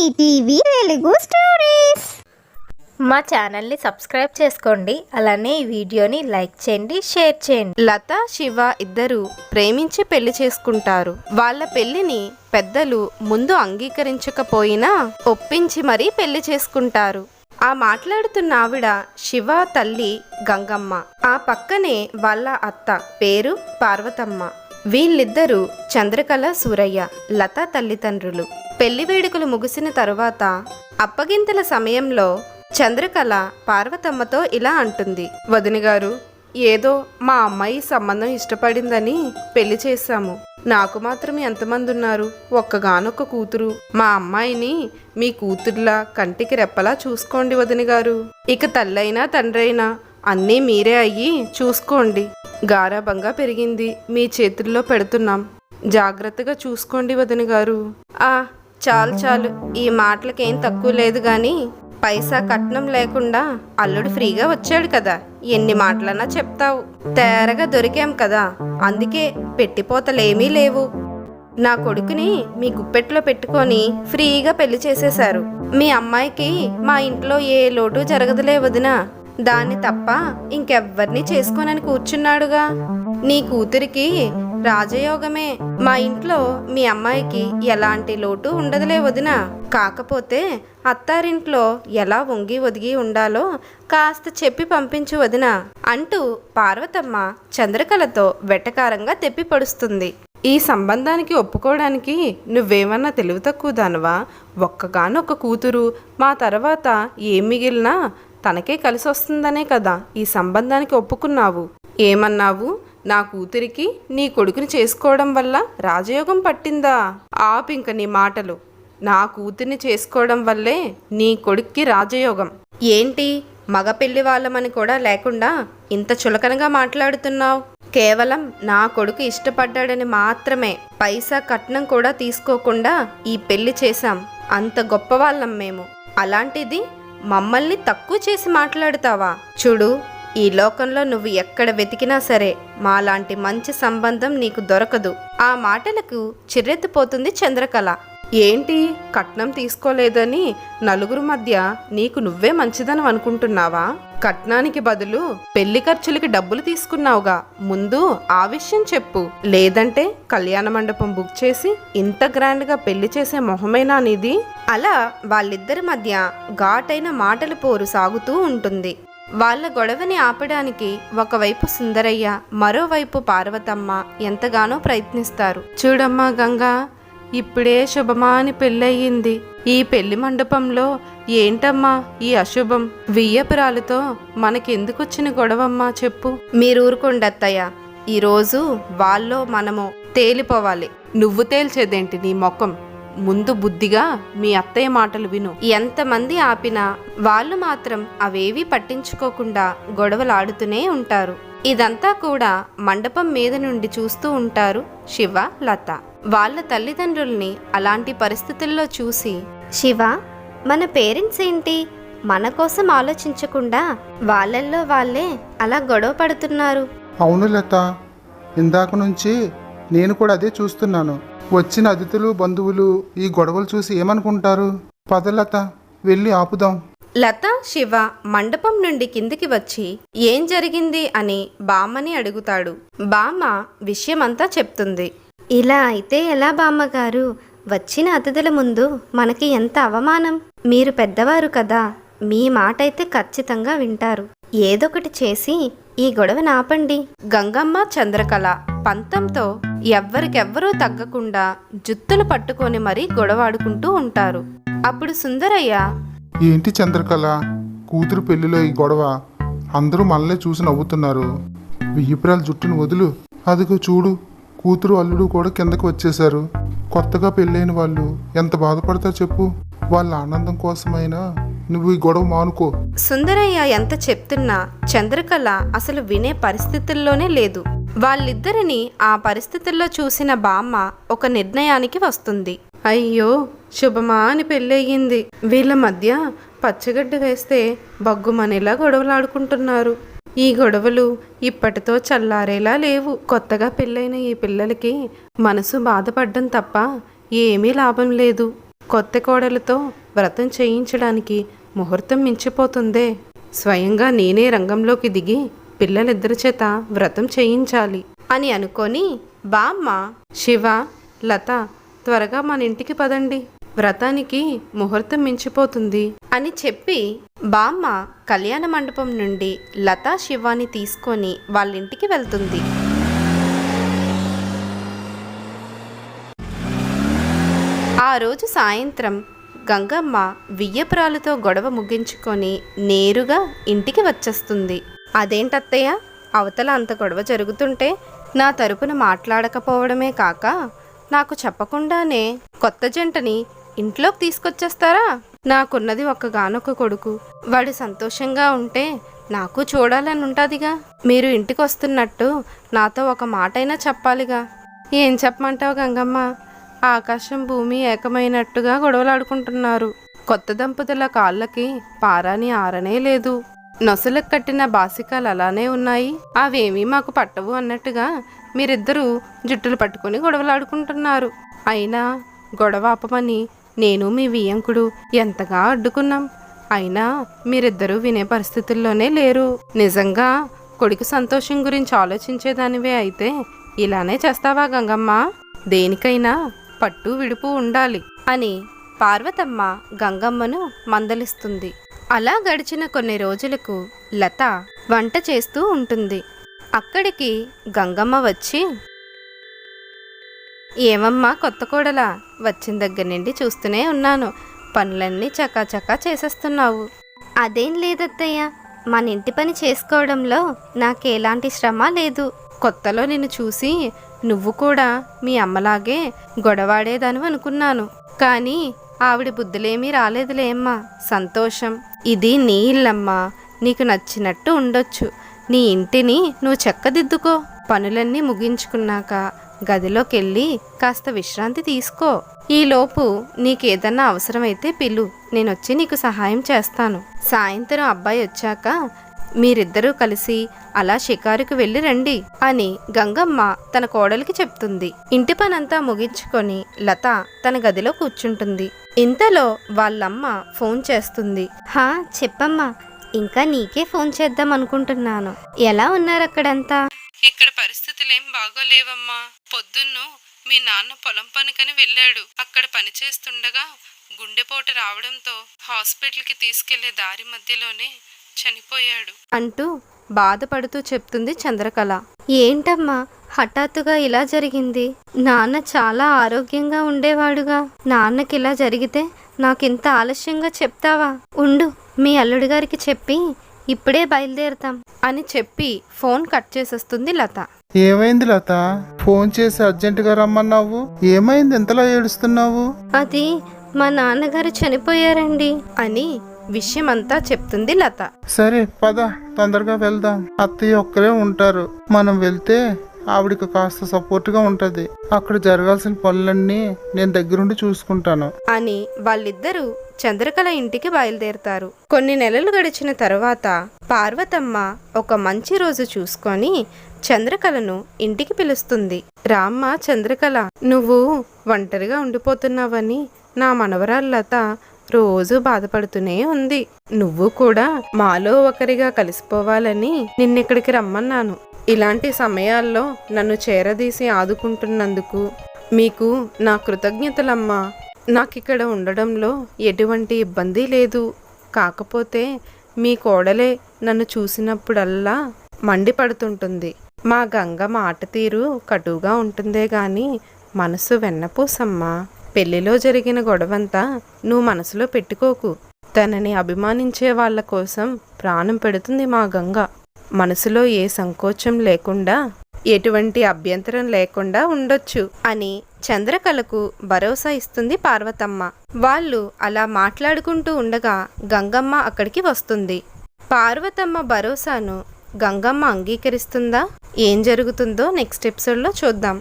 ETV Telugu stories. మా ఛానల్ని subscribe చేసుకోండి. అలానే ఈ వీడియోని లైక్ చేయండి, షేర్ చేయండి. లత, శివ ఇద్దరు ప్రేమించి పెళ్లి చేసుకుంటారు. వాళ్ళ పెళ్లిని పెద్దలు ముందు అంగీకరించకపోయినా ఒప్పించి మరీ పెళ్లి చేసుకుంటారు. ఆ మాట్లాడుతున్న ఆవిడ శివ తల్లి గంగమ్మ. ఆ పక్కనే వాళ్ళ అత్త పేరు పార్వతమ్మ. వీళ్ళిద్దరూ చంద్రకళ, సూరయ్య, లత తల్లిదండ్రులు. పెళ్లి వేడుకలు ముగిసిన తరువాత అప్పగింతల సమయంలో చంద్రకళ పార్వతమ్మతో ఇలా అంటుంది. వదిన గారు, ఏదో మా అమ్మాయి సంబంధం ఇష్టపడిందని పెళ్లి చేశాము. నాకు మాత్రం ఎంతమంది ఉన్నారు? ఒక్కగానొక్క కూతురు. మా అమ్మాయిని మీ కూతుర్లా కంటికి రెప్పలా చూసుకోండి వదిన గారు. ఇక తల్లైనా తండ్రైనా అన్నీ మీరే అయ్యి చూసుకోండి. గారాబంగా పెరిగింది, మీ చేతుల్లో పెడుతున్నాం. జాగ్రత్తగా చూసుకోండి వదిన గారు. చాలు చాలు, ఈ మాటలకేం తక్కువ లేదు గాని పైసా కట్నం లేకుండా అల్లుడు ఫ్రీగా వచ్చాడు కదా, ఎన్ని మాటలన్నా చెప్తావు. తేరగా దొరికాం కదా, అందుకే పెట్టిపోతలేమీ లేవు. నా కొడుకుని మీ గుప్పెట్లో పెట్టుకొని ఫ్రీగా పెళ్లి చేసేశారు. మీ అమ్మాయికి మా ఇంట్లో ఏ లోటు జరగదులే వదినా. దాన్ని తప్ప ఇంకెవ్వరిని చేసుకోనని కూర్చున్నాడుగా. నీ కూతురికి రాజయోగమే. మా ఇంట్లో మీ అమ్మాయికి ఎలాంటి లోటు ఉండదులే వదినా. కాకపోతే అత్తారింట్లో ఎలా వంగి ఒదిగి ఉండాలో కాస్త చెప్పి పంపించు వదినా అంటూ పార్వతమ్మ చంద్రకళతో వెటకారంగా తెప్పి పడుస్తుంది. ఈ సంబంధానికి ఒప్పుకోవడానికి నువ్వేమన్నా తెలివి తక్కువ దానవా? ఒక్కగానొక్క కూతురు, మా తర్వాత ఏం మిగిలినా తనకే కలిసి వస్తుందనే కదా ఈ సంబంధానికి ఒప్పుకున్నావు. ఏమన్నావు? నా కూతురికి నీ కొడుకుని చేసుకోవడం వల్ల రాజయోగం పట్టిందా? ఆపింక నీ మాటలు. నా కూతుర్ని చేసుకోవడం వల్లే నీ కొడుక్కి రాజయోగం. ఏంటి, మగ పెళ్లి వాళ్ళమని కూడా లేకుండా ఇంత చులకనగా మాట్లాడుతున్నావు? కేవలం నా కొడుకు ఇష్టపడ్డాడని మాత్రమే పైసా కట్నం కూడా తీసుకోకుండా ఈ పెళ్లి చేశాం. అంత గొప్పవాళ్ళం మేము. అలాంటిది మమ్మల్ని తక్కువ చేసి మాట్లాడుతావా? చూడు, ఈ లోకంలో నువ్వు ఎక్కడ వెతికినా సరే మాలాంటి మంచి సంబంధం నీకు దొరకదు. ఆ మాటలకు చిర్రెత్తిపోతుంది చంద్రకళ. ఏంటి, కట్నం తీసుకోలేదని నలుగురు మధ్య నీకు నువ్వే మంచిదని అనుకుంటున్నావా? కట్నానికి బదులు పెళ్లి ఖర్చులకి డబ్బులు తీసుకున్నావుగా, ముందు ఆ విషయం చెప్పు. లేదంటే కళ్యాణ మండపం బుక్ చేసి ఇంత గ్రాండ్గా పెళ్లి చేసే మొహమేనా నీది? అలా వాళ్ళిద్దరి మధ్య ఘాటైన మాటల పోరు సాగుతూ ఉంటుంది. వాళ్ళ గొడవని ఆపడానికి ఒకవైపు సుందరయ్య, మరోవైపు పార్వతమ్మ ఎంతగానో ప్రయత్నిస్తారు. చూడమ్మా గంగా, ఇప్పుడే శుభమాని పెళ్ళయింది. ఈ పెళ్లి మండపంలో ఏంటమ్మా ఈ అశుభం? వియ్యపురాలతో మనకెందుకొచ్చిన గొడవమ్మా చెప్పు. మీరు ఊరుకోండి అత్తయ్య, ఈరోజు వాళ్ళలో మనము తేలిపోవాలి. నువ్వు తేల్చేదేంటి నీ మొఖం? ముందు బుద్ధిగా మీ అత్తయ్య మాటలు విను. ఎంతమంది ఆపినా వాళ్ళు మాత్రం అవేవీ పట్టించుకోకుండా గొడవలాడుతూనే ఉంటారు. ఇదంతా కూడా మండపం మీద నుండి చూస్తూ ఉంటారు శివ, లత. వాళ్ళ తల్లిదండ్రుల్ని అలాంటి పరిస్థితుల్లో చూసి, శివ, మన పేరెంట్స్ ఏంటి మన కోసం ఆలోచించకుండా వాళ్ళల్లో వాళ్ళే అలా గొడవ పడుతున్నారు? అవును లత, ఇందాక నుంచి నేను కూడా అదే చూస్తున్నాను. వచ్చిన అతిథులు, బంధువులు ఈ గొడవలు చూసి ఏమనుకుంటారు? పద లత, వెళ్ళి ఆపుదాం. లత, శివ మండపం నుండి కిందికి వచ్చి ఏం జరిగింది అని బామ్మని అడుగుతాడు. బామ్మ విషయమంతా చెప్తుంది. ఇలా అయితే ఎలా బామ్మగారు? వచ్చిన అతిథుల ముందు మనకి ఎంత అవమానం. మీరు పెద్దవారు కదా, మీ మాట అయితే ఖచ్చితంగా వింటారు. ఏదొకటి చేసి ఈ గొడవను ఆపండి. గంగమ్మ, చంద్రకళ పంతంతో ఎవ్వరికెవ్వరూ తగ్గకుండా జుత్తులు పట్టుకొని మరీ గొడవాడుకుంటూ ఉంటారు. అప్పుడు సుందరయ్య, ఏంటి చంద్రకళ, కూతురు పెళ్లిలో ఈ గొడవ? అందరూ మనలే చూసి నవ్వుతున్నారు. వియ్యపురాల జుట్టును వదులు. అదిగో చూడు, కూతురు అల్లుడు కూడా కిందకు వచ్చేశారు. కొత్తగా పెళ్ళైన వాళ్ళు ఎంత బాధపడతారు చెప్పు. వాళ్ళ ఆనందం కోసమైనా నువ్వు ఈ గొడవ మానుకో. సుందరయ్య ఎంత చెప్తున్నా చంద్రకళ అసలు వినే పరిస్థితుల్లోనే లేదు. వాళ్ళిద్దరిని ఆ పరిస్థితుల్లో చూసిన బామ్మ ఒక నిర్ణయానికి వస్తుంది. అయ్యో, శుభమా అని పెళ్ళయింది. వీళ్ళ మధ్య పచ్చగడ్డ వేస్తే బగ్గుమనేలా గొడవలాడుకుంటున్నారు. ఈ గొడవలు ఇప్పటితో చల్లారేలా లేవు. కొత్తగా పెళ్ళైన ఈ పిల్లలకి మనసు బాధపడ్డం తప్ప ఏమీ లాభం లేదు. కొత్త కోడలతో వ్రతం చేయించడానికి ముహూర్తం మించిపోతుందే. స్వయంగా నేనే రంగంలోకి దిగి పిల్లలిద్దరి చేత వ్రతం చేయించాలి అని అనుకొని బామ్మ, శివ, లత త్వరగా మన ఇంటికి పదండి, వ్రతానికి ముహూర్తం మించిపోతుంది అని చెప్పి బామ్మ కళ్యాణ మండపం నుండి లతా, శివాని తీసుకొని వాళ్ళింటికి వెళ్తుంది. ఆ రోజు సాయంత్రం గంగమ్మ వియ్యపురాలతో గొడవ ముగించుకొని నేరుగా ఇంటికి వచ్చేస్తుంది. అదేంటత్తయ్య, అవతల అంత గొడవ జరుగుతుంటే నా తరపున మాట్లాడకపోవడమే కాక నాకు చెప్పకుండానే కొత్త జంటని ఇంట్లోకి తీసుకొచ్చేస్తారా? నాకున్నది ఒక్కగానొక్క కొడుకు, వాడు సంతోషంగా ఉంటే నాకు చూడాలని ఉంటుందిగా. మీరు ఇంటికి వస్తున్నట్టు నాతో ఒక మాటైనా చెప్పాలిగా. ఏం చెప్పమంటావు గంగమ్మ? ఆకాశం భూమి ఏకమైనట్టుగా గొడవలాడుకుంటున్నారు. కొత్త దంపతుల కాళ్ళకి పారాని ఆరనే లేదు. నొసలకు కట్టిన బాసికాలు అలానే ఉన్నాయి. అవేమీ మాకు పట్టవు అన్నట్టుగా మీరిద్దరూ జుట్టులు పట్టుకుని గొడవలాడుకుంటున్నారు. అయినా గొడవ ఆపమని నేను మీ వియ్యంకుడు ఎంతగా అడ్డుకున్నాం. అయినా మీరిద్దరూ వినే పరిస్థితుల్లోనే లేరు. నిజంగా కొడుకు సంతోషం గురించి ఆలోచించేదానివే అయితే ఇలానే చేస్తావా గంగమ్మ? దేనికైనా పట్టు విడుపు ఉండాలి అని పార్వతమ్మ గంగమ్మను మందలిస్తుంది. అలా గడిచిన కొన్ని రోజులకు లత వంట చేస్తూ ఉంటుంది. అక్కడికి గంగమ్మ వచ్చి, ఏమమ్మా కొత్త కోడలా, వచ్చిన దగ్గర నుండి చూస్తూనే ఉన్నాను, పనులన్నీ చకాచకా చేసేస్తున్నావు. అదేం లేదత్తయ్య, మన ఇంటి పని చేసుకోవడంలో నాకెలాంటి శ్రమ లేదు. కొత్తలో నిన్ను చూసి నువ్వు కూడా మీ అమ్మలాగే గొడవాడేదాను అనుకున్నాను. కానీ ఆవిడ బుద్ధులేమీ రాలేదులే అమ్మా, సంతోషం. ఇది నీ ఇల్లమ్మా, నీకు నచ్చినట్టు ఉండొచ్చు. నీ ఇంటిని నువ్వు చక్కదిద్దుకో. పనులన్నీ ముగించుకున్నాక గదిలోకెళ్ళి కాస్త విశ్రాంతి తీసుకో. ఈలోపు నీకేదన్నా అవసరమైతే పిలు, నేనొచ్చి నీకు సహాయం చేస్తాను. సాయంత్రం అబ్బాయి వచ్చాక మీరిద్దరూ కలిసి అలా షికారుకు వెళ్ళి రండి అని గంగమ్మ తన కోడలికి చెప్తుంది. ఇంటి పనంతా ముగించుకొని లత తన గదిలో కూర్చుంటుంది. ఇంతలో వాళ్ళమ్మ ఫోన్ చేస్తుంది. హా చెప్పమ్మా, ఇంకా నీకే ఫోన్ చేద్దాం అనుకుంటున్నాను. ఎలా ఉన్నారు అక్కడంతా? ఇక్కడ పరిస్థితులేం బాగోలేవమ్మా. పొద్దున్ను మీ నాన్న పొలం పనికని వెళ్ళాడు. అక్కడ పని చేస్తుండగా గుండెపోటు రావడంతో హాస్పిటల్కి తీసుకెళ్లే దారి మధ్యలోనే చనిపోయాడు అంటూ బాధపడుతూ చెప్తుంది చంద్రకళ. ఏంటమ్మా హఠాత్తుగా ఇలా జరిగింది? నాన్న చాలా ఆరోగ్యంగా ఉండేవాడుగా. నాన్నకి ఇలా జరిగితే నాకింత ఆలస్యంగా చెప్తావా? ఉండు, మీ అల్లుడి గారికి చెప్పి ఇప్పుడే బయలుదేరుతాం అని చెప్పి ఫోన్ కట్ చేసేస్తుంది లత. ఏమైంది లత? ఫోన్ చేసి అర్జెంటుగా రమ్మన్నావు, ఏమైంది ఎంతలా ఏడుస్తున్నావు? అది మా నాన్నగారు చనిపోయారండి అని విషయమంతా చెప్తుంది లత. సరే పద, తొందరగా వెళ్దాం. అత్తయ్య ఒక్కరే ఉంటారు, మనం వెళ్తే ఆవిడికి కాస్త సపోర్ట్గా ఉంటది. అక్కడ జరగాల్సిన పనులన్నీ నేను దగ్గరుండి చూసుకుంటాను అని వాళ్ళిద్దరూ చంద్రకళ ఇంటికి బయలుదేరుతారు. కొన్ని నెలలు గడిచిన తరువాత పార్వతమ్మ ఒక మంచి రోజు చూసుకొని చంద్రకళను ఇంటికి పిలుస్తుంది. రామ్మ చంద్రకళ, నువ్వు ఒంటరిగా ఉండిపోతున్నావని నా మనవరాలు లత రోజు బాధపడుతూనే ఉంది. నువ్వు కూడా మాలో ఒకరిగా కలిసిపోవాలని నిన్నిక్కడికి రమ్మన్నాను. ఇలాంటి సమయాల్లో నన్ను చేరదీసి ఆదుకుంటున్నందుకు మీకు నా కృతజ్ఞతలమ్మా. నాకిక్కడ ఉండడంలో ఎటువంటి ఇబ్బంది లేదు. కాకపోతే మీ కోడలే నన్ను చూసినప్పుడల్లా మండిపడుతుంటుంది. మా గంగ మాట తీరు కటుగా ఉంటుందే గాని మనసు వెన్నపూసమ్మా. పెళ్లిలో జరిగిన గొడవంతా నువ్వు మనసులో పెట్టుకోకు. తనని అభిమానించే వాళ్ళ కోసం ప్రాణం పెడుతుంది మా గంగ. మనసులో ఏ సంకోచం లేకుండా, ఎటువంటి అభ్యంతరం లేకుండా ఉండొచ్చు అని చంద్రకళకు భరోసా ఇస్తుంది పార్వతమ్మ. వాళ్ళు అలా మాట్లాడుకుంటూ ఉండగా గంగమ్మ అక్కడికి వస్తుంది. పార్వతమ్మ భరోసాను గంగమ్మ అంగీకరిస్తుందా? ఏం జరుగుతుందో నెక్స్ట్ ఎపిసోడ్లో చూద్దాం.